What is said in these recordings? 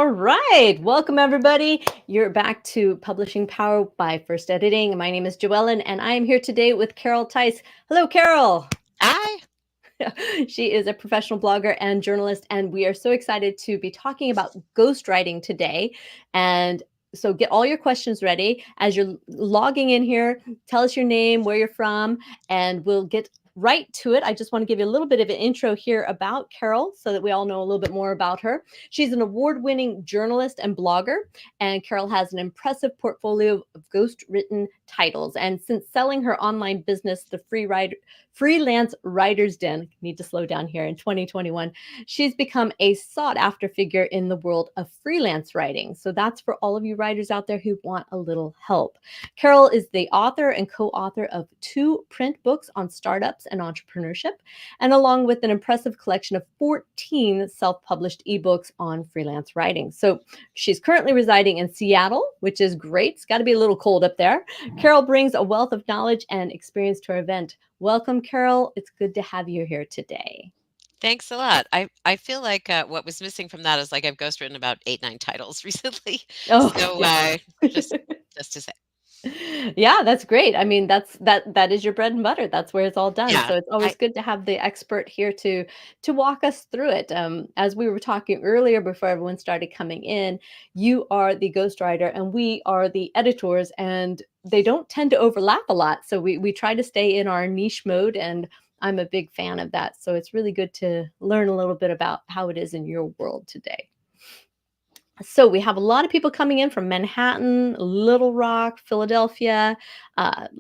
All right. Welcome, everybody. You're back to Publishing Power by First Editing. My name is Joellen, and I am here today with Carol Tice. Hello, Carol. Hi. She is a professional blogger and journalist, and we are so excited to be talking about ghostwriting today. And so get all your questions ready. As you're logging in here, tell us your name, where you're from, and we'll get right to it. I just want to give you a little bit of an intro here about Carol so that we all know a little bit more about her. She's an award-winning journalist and blogger, and Carol has an impressive portfolio of ghost-written titles. And since selling her online business, the Freelance Writer's Den, need to slow down here, in 2021, she's become a sought-after figure in the world of freelance writing. So that's for all of you writers out there who want a little help. Carol is the author and co-author of 2 print books on startups and entrepreneurship, and along with an impressive collection of 14 self-published ebooks on freelance writing. So she's currently residing in Seattle, which is great. It's got to be a little cold up there. Carol brings a wealth of knowledge and experience to our event. Welcome, Carol. It's good to have you here today. Thanks a lot. I feel like what was missing from that is like I've ghostwritten about 8, 9 titles recently. Oh, So yeah. just just to say, Yeah, that's great. I mean, that is your bread and butter. That's where it's all done. yeah, So it's always I good to have the expert here to walk us through it. As we were talking earlier before everyone started coming in, you are the ghostwriter and we are the editors, and they don't tend to overlap a lot. So we try to stay in our niche mode, and I'm a big fan of that. So it's really good to learn a little bit about how it is in your world today. So we have a lot of people coming in from Manhattan, Little Rock, Philadelphia,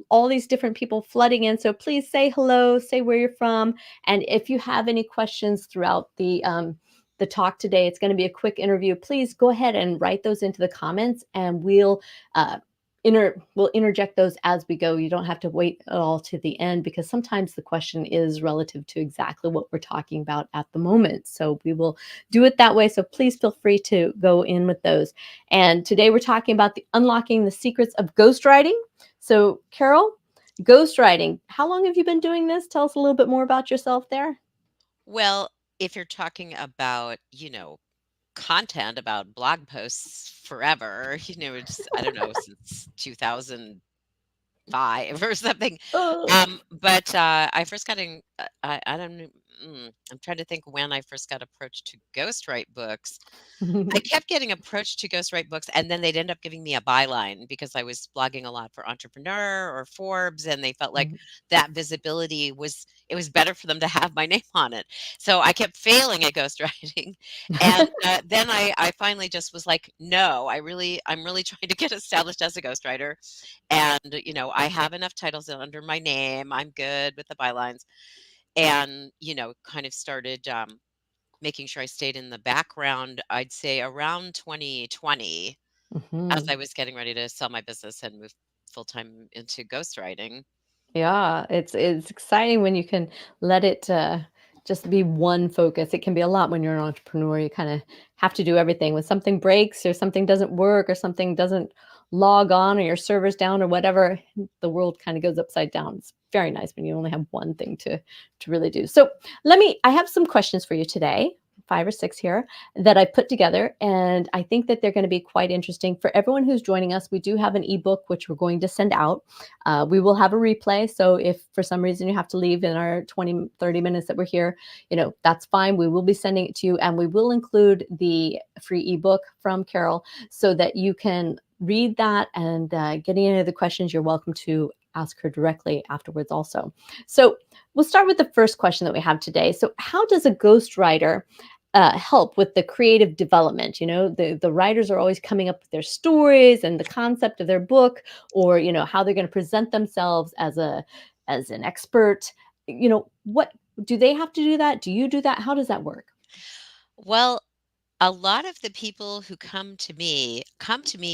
all these different people flooding in. So please say hello, say where you're from, and if you have any questions throughout the talk today, it's going to be a quick interview. Please go ahead and write those into the comments, and uh, we'll interject those as we go. You don't have to wait at all to the end because sometimes the question is relative to exactly what we're talking about at the moment. So we will do it that way. So please feel free to go in with those. And today we're talking about unlocking the secrets of ghostwriting. So Carol, ghostwriting, how long have you been doing this? Tell us a little bit more about yourself there. well, if you're talking about, content about blog posts forever, it's I don't know, since 2005 or something. Oh. But I first got in. I don't. I'm trying to think when I first got approached to ghostwrite books. I kept getting approached to ghostwrite books, and then they'd end up giving me a byline because I was blogging a lot for Entrepreneur or Forbes, and they felt like that visibility was better for them to have my name on it. So I kept failing at ghostwriting, and then I finally just was like, no, I'm really trying to get established as a ghostwriter, and I have enough titles under my name. I'm good with the bylines, and kind of started. Making sure I stayed in the background, I'd say around 2020, as Mhm. I was getting ready to sell my business and move full time into ghostwriting. Yeah, it's exciting when you can let it just be one focus. It can be a lot when you're an entrepreneur. You kind of have to do everything. When something breaks or something doesn't work or something doesn't log on or your server's down or whatever, the world kind of goes upside down. It's very nice when you only have one thing to really do. So I have some questions for you today, 5 or 6 here that I put together, and I think that they're going to be quite interesting for everyone who's joining us. We do have an ebook which we're going to send out. We will have a replay. So if for some reason you have to leave in our 20, 30 minutes that we're here, that's fine. We will be sending it to you, and we will include the free ebook from Carol so that you can read that, and getting into the questions, you're welcome to ask her directly afterwards also. So we'll start with the first question that we have today. So how does a ghostwriter help with the creative development? The writers are always coming up with their stories and the concept of their book, or how they're going to present themselves as an expert. What do they have to do? That do you do that? How does that work? Well, a lot of the people who come to me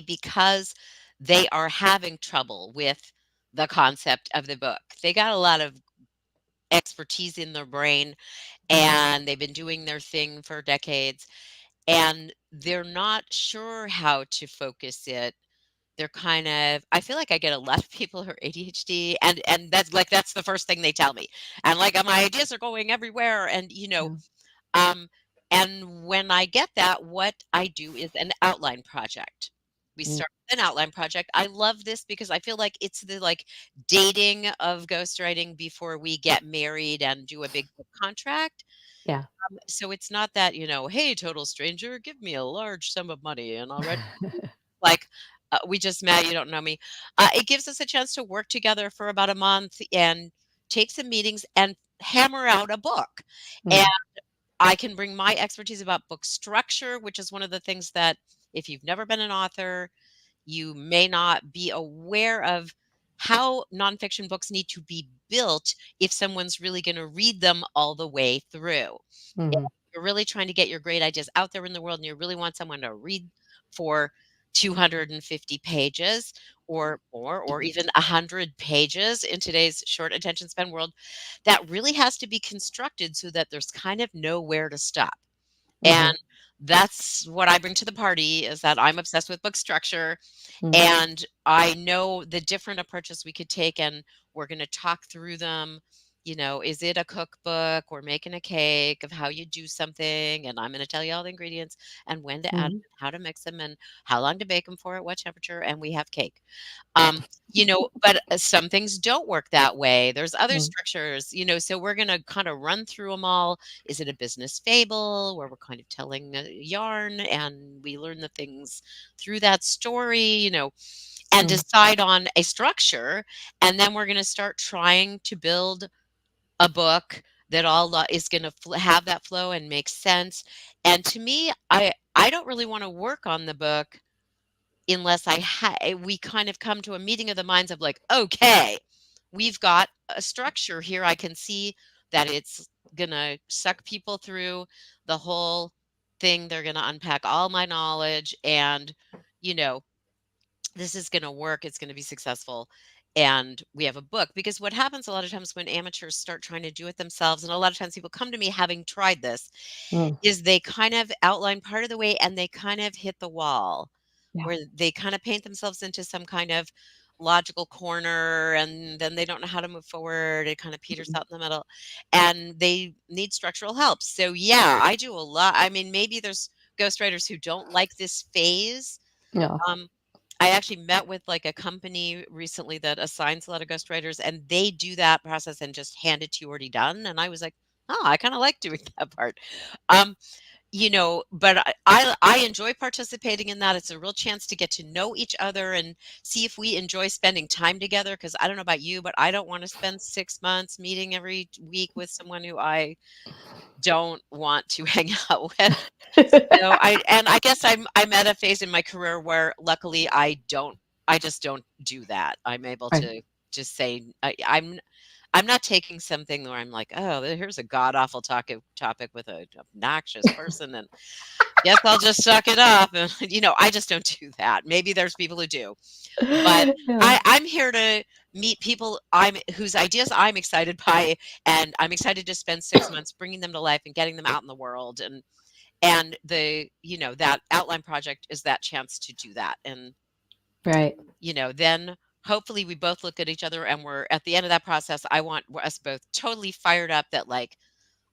because they are having trouble with the concept of the book. They got a lot of expertise in their brain, and they've been doing their thing for decades, and they're not sure how to focus it. They're kind of I feel like I get a lot of people who are ADHD, and that's the first thing they tell me. And like my ideas are going everywhere, and Yeah. um And when I get that, what I do is an outline project. We Mm, start with an outline project. I love this because I feel like it's the like dating of ghostwriting before we get married and do a big book contract. yeah. So it's not that, hey, total stranger, give me a large sum of money and I'll write like we just met, you don't know me. It gives us a chance to work together for about a month and take some meetings and hammer out a book. And Mm, I can bring my expertise about book structure, which is one of the things that if you've never been an author, you may not be aware of how nonfiction books need to be built if someone's really going to read them all the way through. If mhm, you're really trying to get your great ideas out there in the world and you really want someone to read for 250 pages or more, or even 100 pages in today's short attention span world, that really has to be constructed so that there's kind of nowhere to stop. And mhm, that's what I bring to the party is that I'm obsessed with book structure mm, and I know the different approaches we could take, and we're going to talk through them. Is it a cookbook or making a cake of how you do something? And I'm going to tell you all the ingredients and when to add mhm, them, how to mix them, and how long to bake them for at what temperature. And we have cake. But some things don't work that way. There's other mm, structures, so we're going to kind of run through them all. Is it a business fable where we're kind of telling a yarn and we learn the things through that story, and mm, decide on a structure. And then we're going to start trying to build a book that is going to have that flow and make sense. And to me, I don't really want to work on the book unless we kind of come to a meeting of the minds of like, okay, we've got a structure here. I can see that it's gonna suck people through the whole thing. They're gonna unpack all my knowledge and, you know, this is gonna work. It's gonna be successful. And we have a book because what happens a lot of times when amateurs start trying to do it themselves, and a lot of times people come to me having tried this, mm, is they kind of outline part of the way and they kind of hit the wall yeah. where they kind of paint themselves into some kind of logical corner and then they don't know how to move forward. It kind of peters Mhm, out in the middle and they need structural help. So, yeah, I do a lot. I mean, maybe there's ghostwriters who don't like this phase. yeah. Um, I actually met with like a company recently that assigns a lot of ghostwriters and they do that process and just hand it to you already done. And I was like, oh, I kind of like doing that part. Um, but I enjoy participating in that. It's a real chance to get to know each other and see if we enjoy spending time together. Because I don't know about you, but I don't want to spend 6 months meeting every week with someone who I don't want to hang out with. So I guess I'm at a phase in my career where luckily I just don't do that. I'm able Right. to just say I'm not taking something where I'm like, oh, here's a god awful topic with a obnoxious person, and guess I'll just suck it up. And I just don't do that. Maybe there's people who do, but Yeah. I'm here to meet people whose ideas I'm excited by, and I'm excited to spend 6 months bringing them to life and getting them out in the world. And that outline project is that chance to do that. And Right. then hopefully we both look at each other and we're at the end of that process. I want us both totally fired up that like,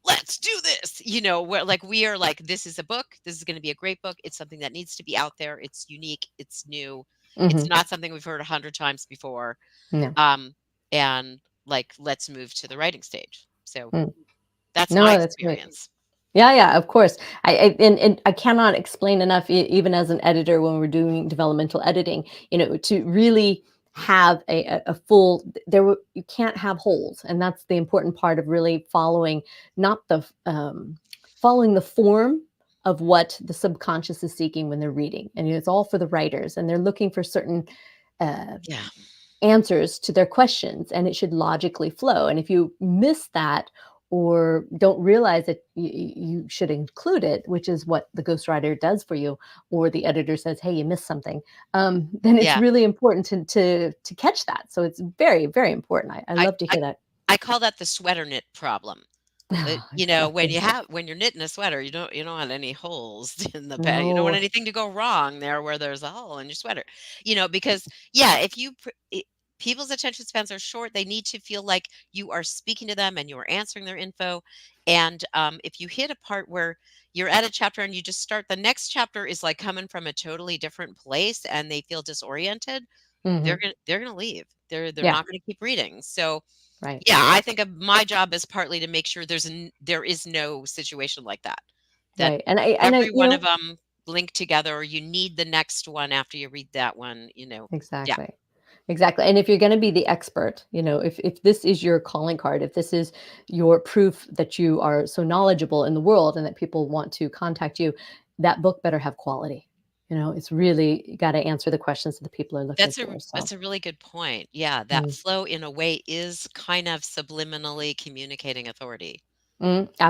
let's do this. Where like we are like, this is a book. This is going to be a great book. It's something that needs to be out there. It's unique. It's new. It's Mhm. not something we've heard 100 times before. Yeah. Um, and like, let's move to the writing stage. So Mm. that's my No, that's great. experience. Yeah, yeah, of course. And I cannot explain enough, even as an editor, when we're doing developmental editing, to really have a full. You can't have holes, and that's the important part of really following, not following the form of what the subconscious is seeking when they're reading, and it's all for the writers, and they're looking for certain. Uh, Yeah. Answers to their questions, and it should logically flow. And if you miss that or don't realize that you should include it, which is what the ghostwriter does for you, or the editor says, "Hey, you missed something," then it's Yeah. really important to catch that. So it's very, very important. I I, love to I, hear that. I call that the sweater knit problem. When Exactly. when you're knitting a sweater, you don't want any holes in the bag. You don't want No. anything to go wrong there where there's a hole in your sweater. Because yeah, if you people's attention spans are short. They need to feel like you are speaking to them and you are answering their info. And if you hit a part where you're at a chapter and you just start, the next chapter is like coming from a totally different place and they feel disoriented, Mhm. they're gonna leave. They're Yeah, not gonna keep reading. So right. yeah, I think of my job is partly to make sure there is no situation like that. That Right. And I every you one of know them link together, or you need the next one after you read that one, Yeah. exactly. Exactly. And if you're going to be the expert, if this is your calling card, if this is your proof that you are so knowledgeable in the world and that people want to contact you, that book better have quality. It's really got to answer the questions that the people are looking for. So, That's a really good point. Yeah, that mm, flow in a way is kind of subliminally communicating authority.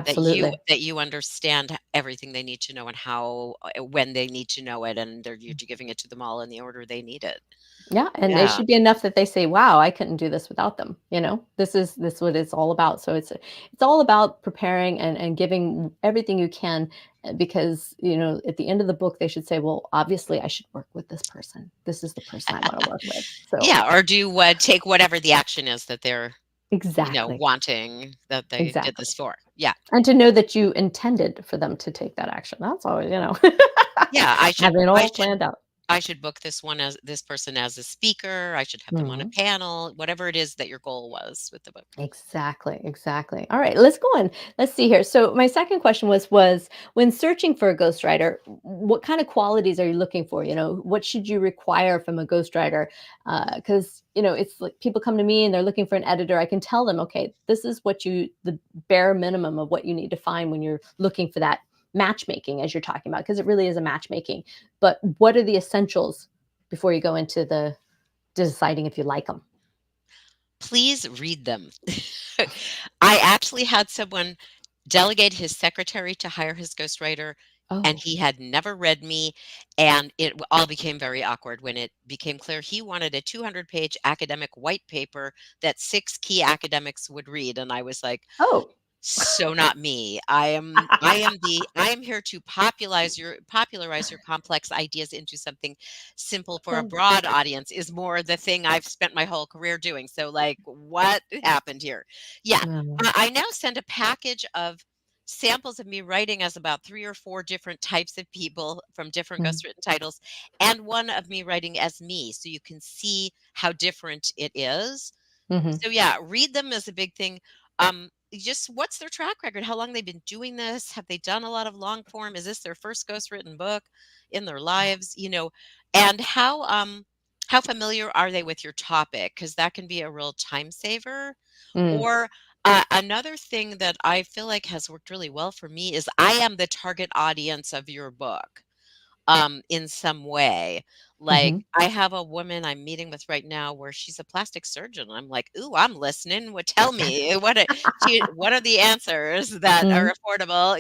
That you absolutely. that you understand everything they need to know and how when they need to know it, and you're giving it to them all in the order they need it. Yeah, and it Yeah. should be enough that they say, "Wow, I couldn't do this without them." This is what it's all about. So it's all about preparing and giving everything you can, because at the end of the book they should say, "Well, obviously I should work with this person. This is the person I want to work with." So Yeah, or do what take whatever the action is that they're, exactly, wanting that they did exactly, this for. Yeah. and to know that you intended for them to take that action. That's always, Yeah, having it all planned out. I should book this person as a speaker, I should have them on a Mhm. panel, whatever it is that your goal was with the book. Exactly, exactly. All right, let's go on. Let's see here. So my second question was when searching for a ghostwriter, what kind of qualities are you looking for? What should you require from a ghostwriter? Because it's like people come to me and they're looking for an editor. I can tell them, okay, this is the bare minimum of what you need to find when you're looking for that matchmaking, as you're talking about, because it really is a matchmaking. But what are the essentials before you go into the deciding if you like them? Please read them. I actually had someone delegate his secretary to hire his ghostwriter, and Oh, he had never read me, and all became very awkward when it became clear he wanted a 200-page academic white paper that 6 key academics would read, and I was like, oh. so not me. I am here to popularize your complex ideas into something simple for a Oh, broad audience is more the thing I've spent my whole career doing. So like what happened here? Yeah. no. I now send a package of samples of me writing as about 3 or 4 different types of people from different Mm, ghostwritten titles and one of me writing as me so you can see how different it is. mhm, So yeah, read them is a big thing. Just what's their track record? How long they've been doing this? Have they done a lot of long form? Is this their first ghostwritten book in their lives? And how familiar are they with your topic? Because that can be a real time saver. mm, Or another thing that I feel like has worked really well for me is I am the target audience of your book in some way. Like, mhm. I have a woman I'm meeting with right now where she's a plastic surgeon. I'm like, "Ooh, I'm listening. What tell me what are the answers that are Mhm, affordable?"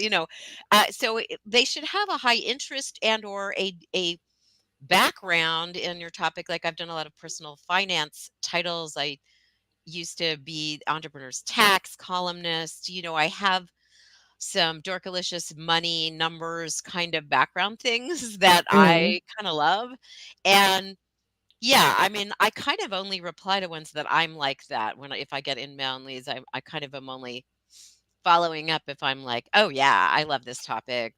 So they should have a high interest and or a background in your topic. Like I've done a lot of personal finance titles. I used to be entrepreneur's tax columnist. I have some dorkalicious money numbers kind of background things that mhm, I kind of love. And yeah, I mean, I kind of only reply to ones that I'm like that if I get inbound leads, I kind of am only following up if I'm like, oh yeah, I love this topic.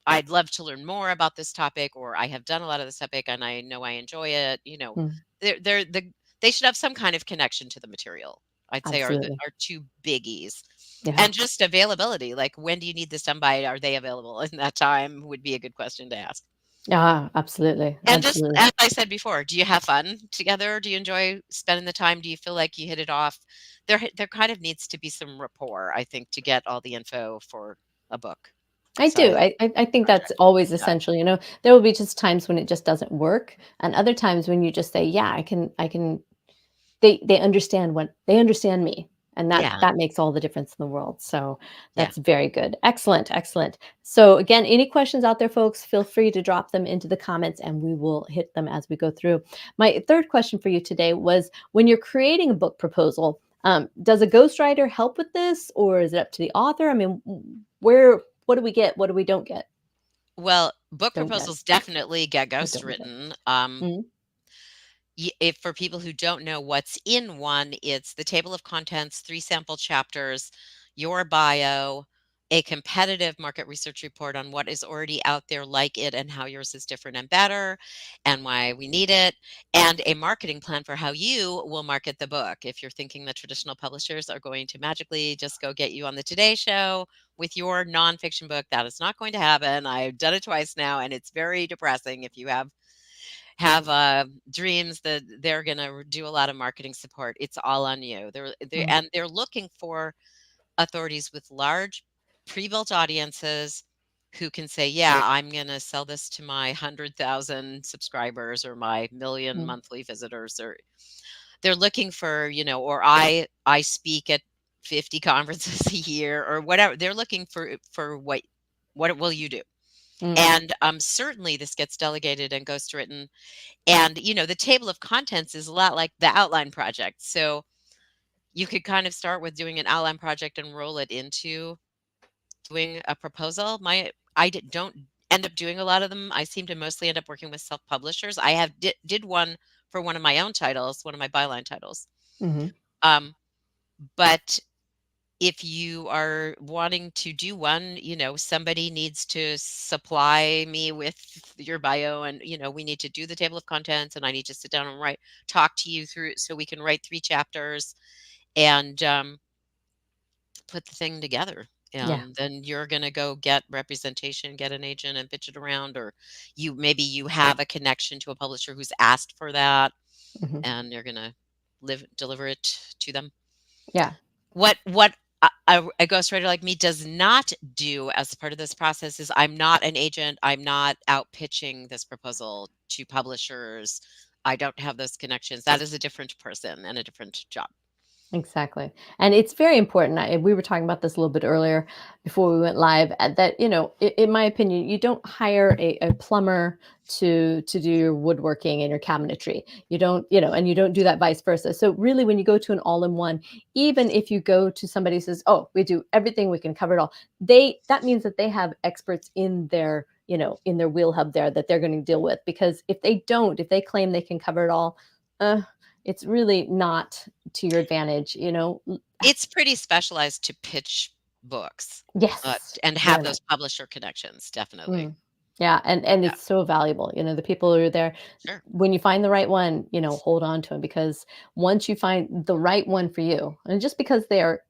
I'd love to learn more about this topic, or I have done a lot of this topic and I know I enjoy it. mm. They should have some kind of connection to the material. I'd say Absolutely. are two biggies. Yeah. And just availability, like when do you need this done by? Are they available in that time would be a good question to ask. Yeah, absolutely, And just absolutely. as I said before, do you have fun together? Do you enjoy spending the time? Do you feel like you hit it off? There kind of needs to be some rapport, I think, to get all the info for a book I do. size I think that's project. always Yeah. essential. There will be just times when it just doesn't work, and other times when you just say, "Yeah, I can." They understand me, and that Yeah. that makes all the difference in the world. So Yeah. that's very good. Excellent, excellent. So again, any questions out there, folks, feel free to drop them into the comments, and we will hit them as we go through. My third question for you today was: when you're creating a book proposal, does a ghostwriter help with this, or is it up to the author? I mean, where what do we get? What do we don't get? Well, book Don't get proposals definitely get or don't get. ghostwritten. Mm, if for people who don't know what's in one, it's the table of contents, 3 sample chapters, your bio, a competitive market research report on what is already out there like it and how yours is different and better and why we need it, and a marketing plan for how you will market the book. If you're thinking that traditional publishers are going to magically just go get you on the Today Show with your nonfiction book, that is not going to happen. I've done it twice now, and it's very depressing if you have dreams that they're gonna do a lot of marketing support. It's all on you. Mm, They're looking for authorities with large pre-built audiences who can say, "Yeah, I'm gonna sell this to my 100,000 subscribers or my million mm, monthly visitors," or they're looking for, or I speak at 50 conferences a year or whatever. They're looking for what will you do? mm, And certainly this gets delegated and ghostwritten, and, the table of contents is a lot like the outline project. So you could kind of start with doing an outline project and roll it into doing a proposal. Don't end up doing a lot of them. I seem to mostly end up working with self-publishers. I did one for one of my own titles, one of my byline titles. mhm. Um, but if you are wanting to do one, somebody needs to supply me with your bio and, we need to do the table of contents and I need to sit down and talk to you through so we can write 3 chapters and put the thing together. Yeah. And then you're going to go get representation, get an agent and pitch it around, or maybe you have a connection to a publisher who's asked for that Mhm. and you're going to deliver it to them. Yeah. What a ghostwriter like me does not do as part of this process is I'm not an agent. I'm not out pitching this proposal to publishers. I don't have those connections. That is a different person and a different job. Exactly. And it's very important. We were talking about this a little bit earlier before we went live, that, in my opinion, you don't hire a plumber to do your woodworking and your cabinetry. You don't, and you don't do that vice versa. So really, when you go to an all-in-one, even if you go to somebody who says, "Oh, we do everything, we can cover it all," that means that they have experts in their, in their wheel hub there that they're going to deal with. Because if they claim they can cover it all, uh, it's really not to your advantage, It's pretty specialized to pitch books, Yes, and have very much. those publisher connections, definitely. Mm. Yeah, and Yeah, it's so valuable, the people who are there. sure. When you find the right one, hold on to them, because once you find the right one for you, and just because they are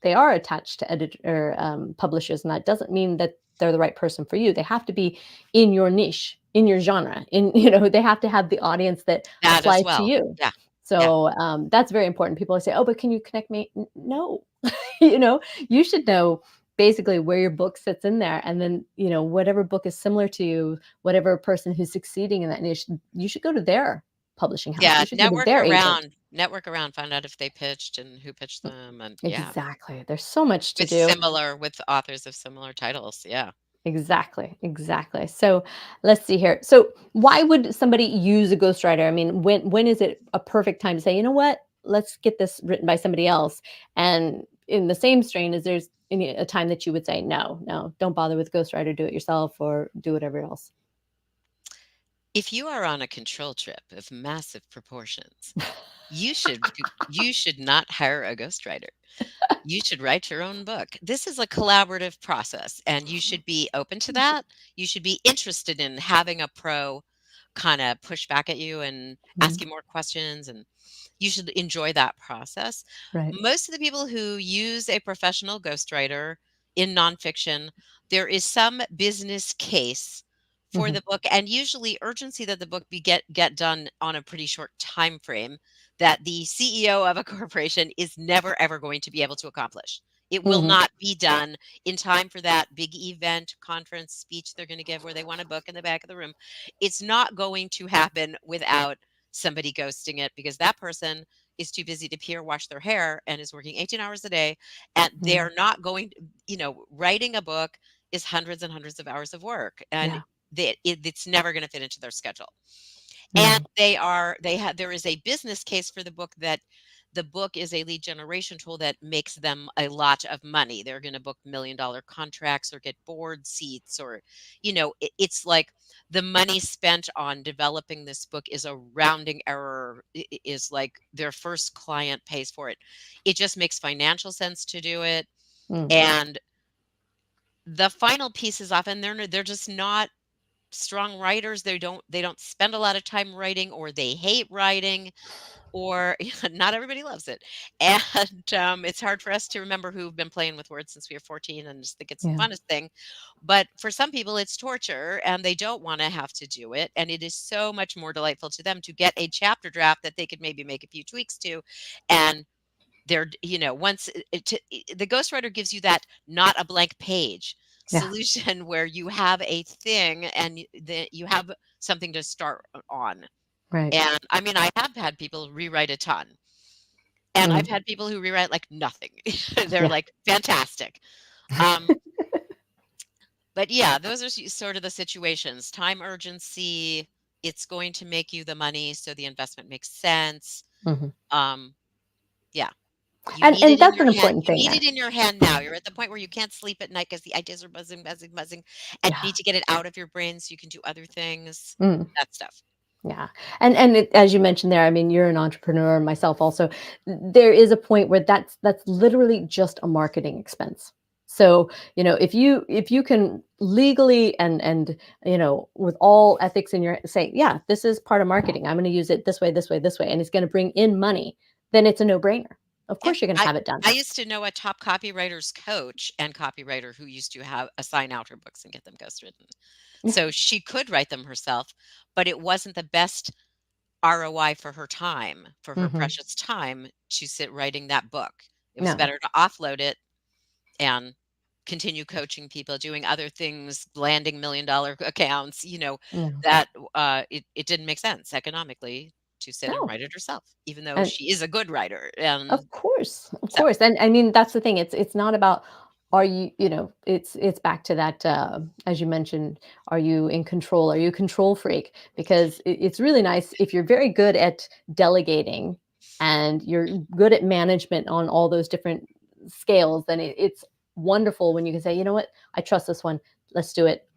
attached to editor publishers, and that doesn't mean that they're the right person for you. They have to be in your niche, in your genre, they have to have the audience that That as applies to well. you. Yeah, yeah. So that's very important. People say, "Oh, but can you connect me?" No, you know, you should know basically where your book sits in there, and then whatever book is similar to you, whatever person who's succeeding in that niche, you should go to their publishing house. Yeah, You should go to their agent. network around, find out if they pitched and who pitched them, and yeah, Exactly. There's so much to do. with authors of similar titles, yeah. Exactly, exactly. So let's see here. So why would somebody use a ghostwriter? I mean, when is it a perfect time to say, you know what, let's get this written by somebody else? And in the same strain, is there's a time that you would say, no, no, don't bother with ghostwriter, do it yourself or do whatever else? If you are on a control trip of massive proportions, you should not hire a ghostwriter. You should write your own book. This is a collaborative process, and you should be open to that. You should be interested in having a pro kinda push back at you and ask Mhm. you more questions, and you should enjoy that process. Right. Most of the people who use a professional ghostwriter in nonfiction, there is some business case for Mhm. the book, and usually urgency that the book get done on a pretty short time frame that the CEO of a corporation is never ever going to be able to accomplish. It will Mhm. not be done in time for that big event, conference, speech they're going to give where they want a book in the back of the room. It's not going to happen without somebody ghosting it because that person is too busy to pee or wash their hair and is working 18 hours a day. And Mhm. they're not going to, writing a book is hundreds and hundreds of hours of work. And Yeah. it's never going to fit into their schedule. And Mhm. there is a business case for the book that the book is a lead generation tool that makes them a lot of money. They're going to book $1 million contracts or get board seats, or, it's like the money spent on developing this book is a rounding error, is like their first client pays for it. It just makes financial sense to do it. Mm. And the final piece is often they're just not strong writers. They don't spend a lot of time writing, or they hate writing, or not everybody loves it. And it's hard for us to remember who've been playing with words since we were 14 and just think it's the Yeah. funnest thing. But for some people, it's torture and they don't want to have to do it. And it is so much more delightful to them to get a chapter draft that they could maybe make a few tweaks to. And once the ghostwriter gives you that not a blank page Yeah. solution where you have a thing and you have something to start on. Right. And I mean, I have had people rewrite a ton, and I've Mm. had people who rewrite like nothing. They're Yeah. like fantastic. Um, but yeah, those are sort of the situations. Time urgency, it's going to make you the money, so the investment makes sense. Mhm. Um, yeah, you And need it in that's your an hand. important You thing need there. it in your hand now. You're at the point where you can't sleep at night because the ideas are buzzing, buzzing, buzzing, and you Yeah. need to get it out of your brain so you can do other things. Mm. That stuff. Yeah. And as you mentioned there, I mean, you're an entrepreneur, myself also. There is a point where that's literally just a marketing expense. So, if you can legally and with all ethics in your say, yeah, this is part of marketing. I'm going to use it this way, and it's going to bring in money, then it's a no-brainer. Of Yeah, course you're going to I have it done. I used to know a top copywriter's coach and copywriter who used to have assign out her books and get them ghostwritten. Yeah. So she could write them herself, but it wasn't the best ROI for her time, for her Mhm. precious time to sit writing that book. It was No. better to offload it and continue coaching people, doing other things, landing $1 million accounts, No. that it didn't make sense economically to sit and No. write it herself, even though And she is a good writer. And Of so, course, and I mean, that's the thing, it's not about are you you know, it's back to that, as you mentioned, are you in control? Are you a control freak? Because it's really nice if you're very good at delegating and you're good at management on all those different scales, then it's wonderful when you can say, "You know what? I trust this one. Let's do it."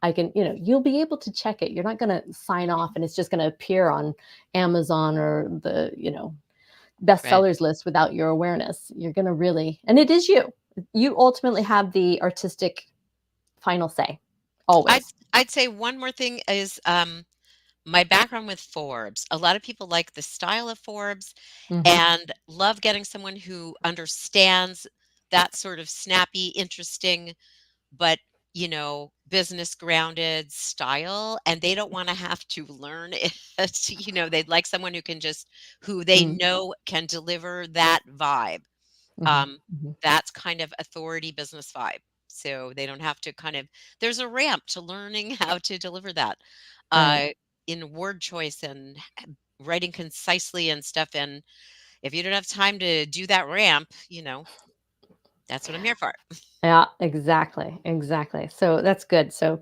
You'll be able to check it. You're not gonna sign off and it's just gonna appear on Amazon or the right. bestsellers list without your awareness. You're going to really, and it is you. You ultimately have the artistic final say, I'd always. I'd say one more thing is, my background with Forbes. A lot of people like the style of Forbes Hmm. and love getting someone who understands that sort of snappy, interesting, but, business grounded style, and they don't wanna have to learn it. They'd like someone who they Mm. know can deliver that vibe. Hmm. Um, Hmm. that's kind of authority business vibe. So they don't have to there's a ramp to learning how to deliver that, Right. uh, in word choice and writing concisely and stuff. And if you don't have time to do that ramp, that's what I'm here for. Yeah, exactly. Exactly. So that's good. So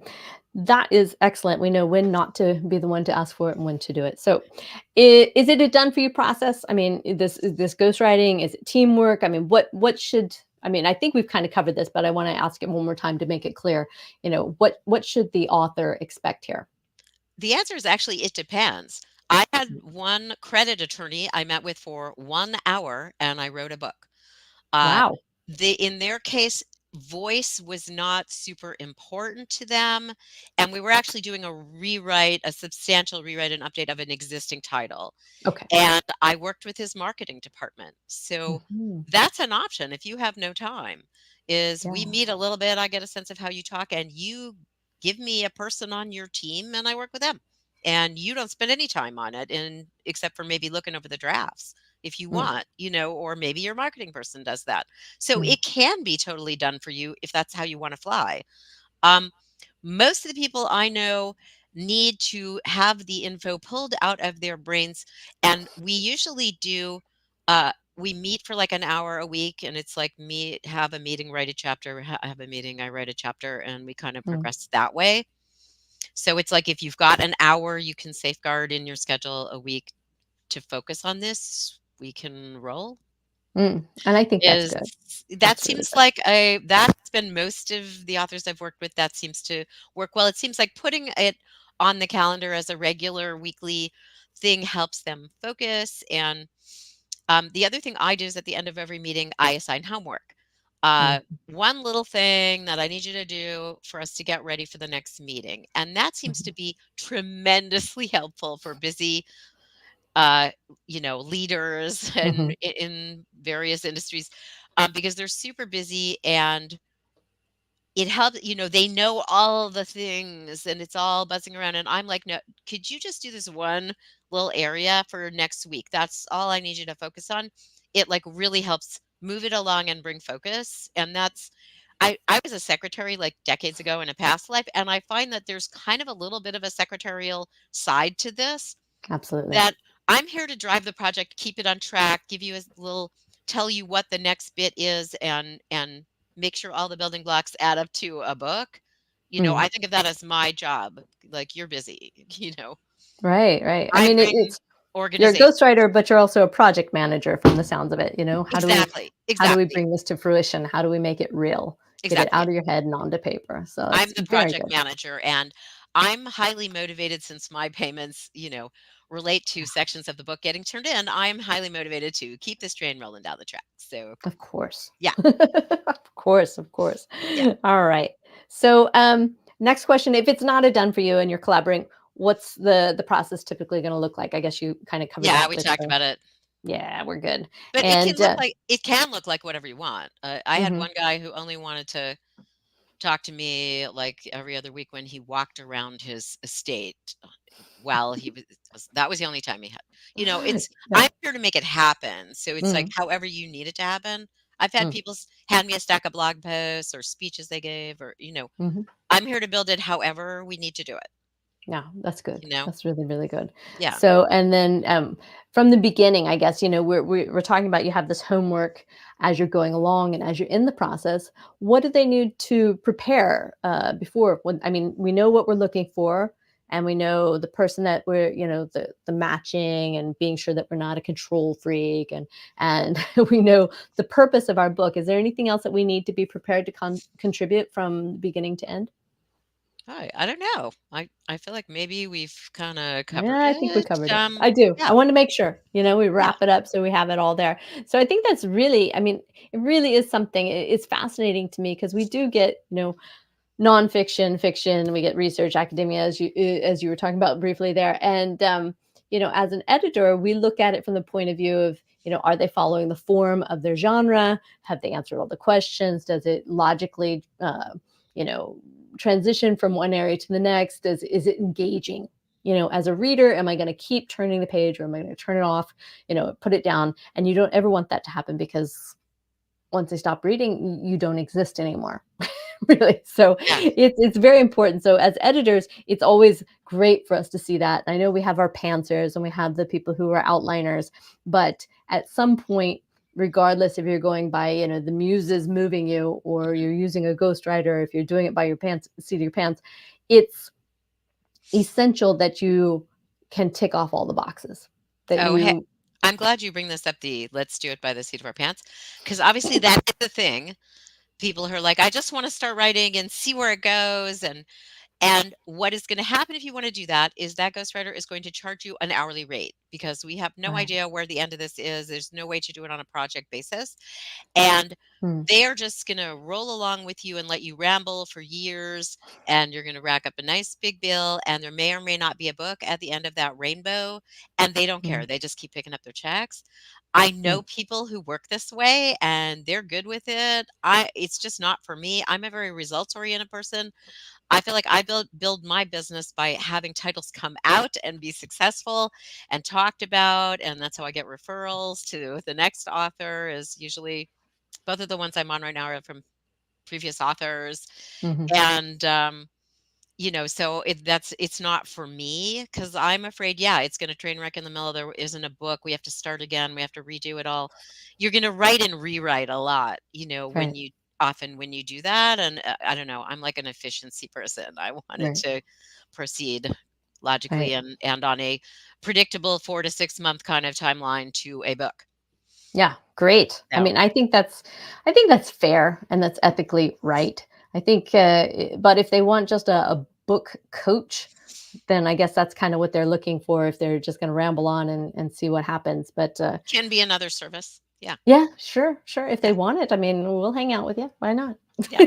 that is excellent. We know when not to be the one to ask for it and when to do it. So, is it a done for you process? I mean, is this ghostwriting? Is it teamwork? I mean, what should I mean, I think we've kind of covered this, but I want to ask it one more time to make it clear. What should the author expect here? The answer is actually it depends. I had one credit attorney I met with for 1 hour and I wrote a book. Uh, Wow. in their case, voice was not super important to them, and we were actually doing a substantial rewrite and update of an existing title, Okay. and I worked with his marketing department. So Mhm. that's an option if you have no time, is we Yeah. meet a little bit, I get a sense of how you talk, and you give me a person on your team, and I work with them. And you don't spend any time on it, and except for maybe looking over the drafts if you Mm, want, or maybe your marketing person does that. So mm, it can be totally done for you if that's how you want to fly. Um, most of the people I know need to have the info pulled out of their brains, and we usually do. We meet for like an hour a week, and it's like me have a meeting, write a chapter, have a meeting, I write a chapter, and we kind of mm. progress that way. So it's like if you've got an hour, you can safeguard in your schedule a week to focus on this. We can roll. And I think that's Is good. that That's really seems good. like that's been most of the authors I've worked with, that seems to work well. It seems like putting it on the calendar as a regular weekly thing helps them focus, and, the other thing I do is at the end of every meeting, I assign homework. Mm, One little thing that I need you to do for us to get ready for the next meeting, and that seems to mhm, be tremendously helpful for busy leaders and mhm, in various industries, because they're super busy and it helps, they know all the things and it's all buzzing around. And I'm like, no, could you just do this one little area for next week? That's all I need you to focus on. It like really helps move it along and bring focus. And I was a secretary like decades ago in a past life. And I find that there's kind of a little bit of a secretarial side to this, absolutely. that I'm here to drive the project, keep it on track, give you a little tell you what the next bit is, and make sure all the building blocks add up to a book. Mm, I think of that as my job. Like you're busy, right, right. I I mean, bring you're a organization. ghostwriter, but you're also a project manager from the sounds of it. Exactly. How do we Exactly. bring this to fruition? How do we make it real? Get it Exactly. out of your head and onto paper. So I'm it's the very project good. manager and I'm highly motivated since my payments, relate to sections of the book getting turned in. I'm highly motivated to keep this train rolling down the track. So, Of course. yeah. Of course, of course. Yeah. All right. So, next question, if it's not a done for you and you're collaborating, what's the process typically gonna look like? I guess you kinda covered Yeah, that we with talked the about it. yeah, we're good. But And, it can look like whatever you want. I had mhm, one guy who only wanted to talk to me like every other week when he walked around his estate while he was that was the only time he had. It's yeah, I'm here to make it happen. So it's like mhm, however you need it to happen. I've had mm, people hand me a stack of blog posts or speeches they gave or, mhm. I'm here to build it however we need to do it, Yeah, that's good. you know? That's really, really good. Yeah. So, and then from the beginning, I guess, we're talking about you have this homework as you're going along and as you're in the process. What do they need to prepare before? When, I mean, we know what we're looking for, and we know the person that we're, the matching and being sure that we're not a control freak, and we know the purpose of our book. Is there anything else that we need to be prepared to contribute from beginning to end? I don't know. I feel like maybe we've kind of covered Yeah, I think we it. covered it. I do. Yeah. I want to make sure, we Yeah. wrap it up so we have it all there. So I think that's really, I mean, it really is something. It's fascinating to me because we do get, nonfiction, fiction, we get research, academia, as you were talking about briefly there, and as an editor, we look at it from the point of view of, are they following the form of their genre? Have they answered all the questions? Does it logically, you know, transition from one area to the next? Is it engaging? As a reader, am I going to keep turning the page, or am I going to turn it off? Put it down, and you don't ever want that to happen because once they stop reading, you don't exist anymore. Really. So Yeah. it's very important. So as editors, it's always great for us to see that. I know we have our pantsers and we have the people who are outliners, but at some point, regardless if you're going by, the muses moving you or you're using a ghostwriter, if you're doing it by your pants, seat of your pants, it's essential that you can tick off all the boxes that Oh, hey, you I'm glad you bring this up, the let's do it by the seat of our pants, because obviously that is the thing. People who are like, I just want to start writing and see where it goes. And what is going to happen if you want to do that is that ghostwriter is going to charge you an hourly rate because we have no right. idea where the end of this is. There's no way to do it on a project basis. And Mm, they're just going to roll along with you and let you ramble for years. And you're going to rack up a nice big bill. And there may or may not be a book at the end of that rainbow. And they don't care. mm, They just keep picking up their checks. I mm, know people who work this way and they're good with it. It's just not for me. I'm a very results oriented person. I feel like I build my business by having titles come out and be successful and talked about, and that's how I get referrals to the next author. Is usually both of the ones I'm on right now are from previous authors, mhm, and so it's not for me because I'm afraid, yeah, it's going to train wreck in the middle. There isn't a book. We have to start again. We have to redo it all. You're going to write and rewrite a lot, right, when you do that. And I don't know, I'm like an efficiency person. I want it right, to proceed logically right. and on a predictable 4 to 6 month kind of timeline to a book. Yeah, great. I So mean, I think that's fair and that's ethically right. I think, but if they want just a book coach, then I guess that's kind of what they're looking for if they're just going to ramble on and see what happens. But can be another service. Yeah, yeah, sure, sure. If they yeah, want it, I mean, we'll hang out with you. Why not? yeah,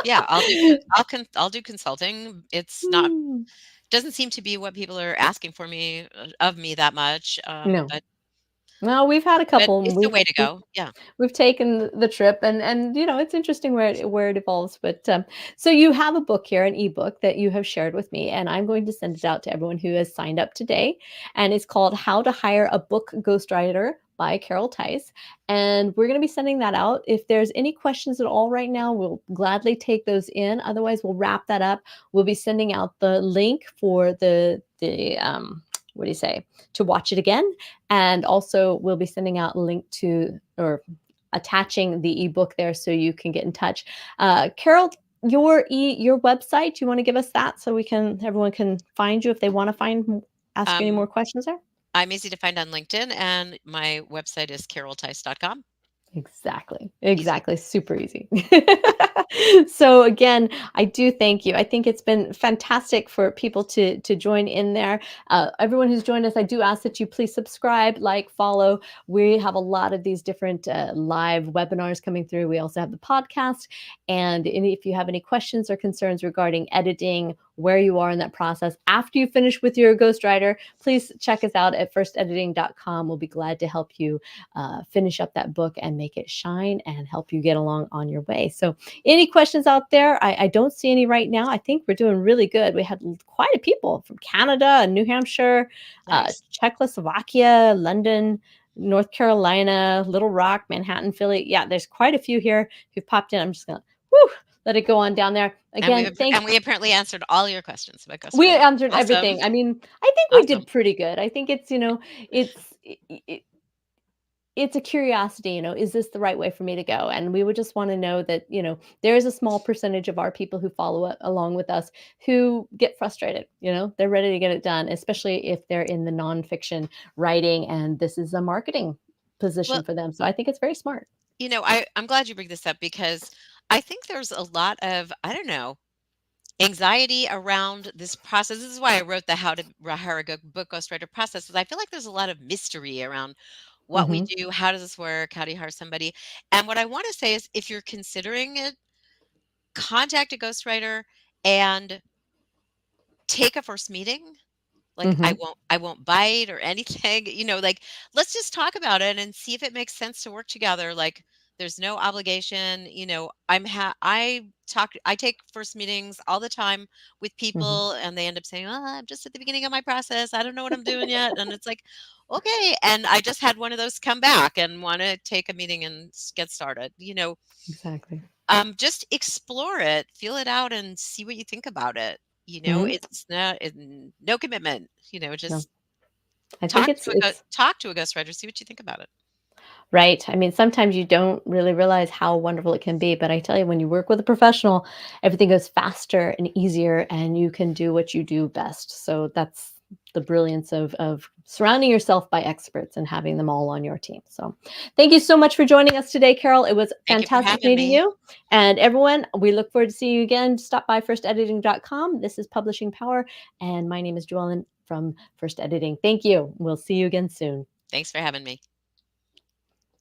yeah. I'll do consulting. It's not Hmm. doesn't seem to be what people are asking for me of me that much. No, no, we've had a But couple, and it's the way to go. Yeah. we've taken the trip, and it's interesting where it evolves. But so you have a book here, an ebook that you have shared with me, and I'm going to send it out to everyone who has signed up today. And it's called "How to Hire a Book Ghostwriter" by Carol Tice. And we're going to be sending that out. If there's any questions at all right now, we'll gladly take those in. Otherwise, we'll wrap that up. We'll be sending out the link for the what do you say, to watch it again, and also we'll be sending out a link to, or attaching the ebook there so you can get in touch. Carol, your website, do you want to give us that so everyone can find you if they want to ask you any more Um, questions there? I'm easy to find on LinkedIn, and my website is caroltice.com. Exactly. Easy. Exactly. Super easy. So again, I do thank you. I think it's been fantastic for people to join in there. Everyone who's joined us, I do ask that you please subscribe, like, follow. We have a lot of these different live webinars coming through. We also have the podcast. And if you have any questions or concerns regarding editing, where you are in that process after you finish with your ghostwriter, please check us out at firstediting.com. We'll be glad to help you finish up that book and make it shine and help you get along on your way. So, any questions out there? I don't see any right now. I think we're doing really good. We had quite a people from Canada and New Hampshire, Nice. Czechoslovakia, London, North Carolina, Little Rock, Manhattan, Philly. Yeah, there's quite a few here who've popped in. I'm just gonna let it go on down there. Again, And we apparently answered all your questions about we ghostwriting. answered Awesome. everything. I mean, I think we Awesome. did pretty good. I think it's it's a curiosity, is this the right way for me to go? And we would just want to know that, there is a small percentage of our people who follow it along with us who get frustrated. They're ready to get it done, especially if they're in the nonfiction writing and this is a marketing Well, position for them. So I think it's very smart. I'm glad you bring this up because I think there's a lot of, I don't know, anxiety around this process. This is why I wrote the How to Hire a Book Ghostwriter process, because I feel like there's a lot of mystery around what we Hmm. do, how does this work, how do you hire somebody? And what I want to say is if you're considering it, contact a ghostwriter and take a first meeting. Like, Hmm. I won't bite or anything, like, let's just talk about it and see if it makes sense to work together. Like, there's no obligation, I take first meetings all the time with Hmm. people and they end up saying, "Oh, I'm just at the beginning of my process. I don't know what I'm doing yet." And it's like, "Okay." And I just had one of those come back and want to take a meeting and get started. Exactly. Just explore it, feel it out, and see what you think about it. Hmm. It's not no commitment. No, Just I think it's talk to a ghostwriter, see what you think about it. right. I mean, sometimes you don't really realize how wonderful it can be, but I tell you, when you work with a professional, everything goes faster and easier, and you can do what you do best. So that's the brilliance of surrounding yourself by experts and having them all on your team. So, thank you so much for joining us today, Carol. It was Thank you for fantastic having meeting me. you. And everyone, we look forward to seeing you again. Stop by firstediting.com. This is Publishing Power, and my name is Joellen from First Editing. Thank you. We'll see you again soon. Thanks for having me.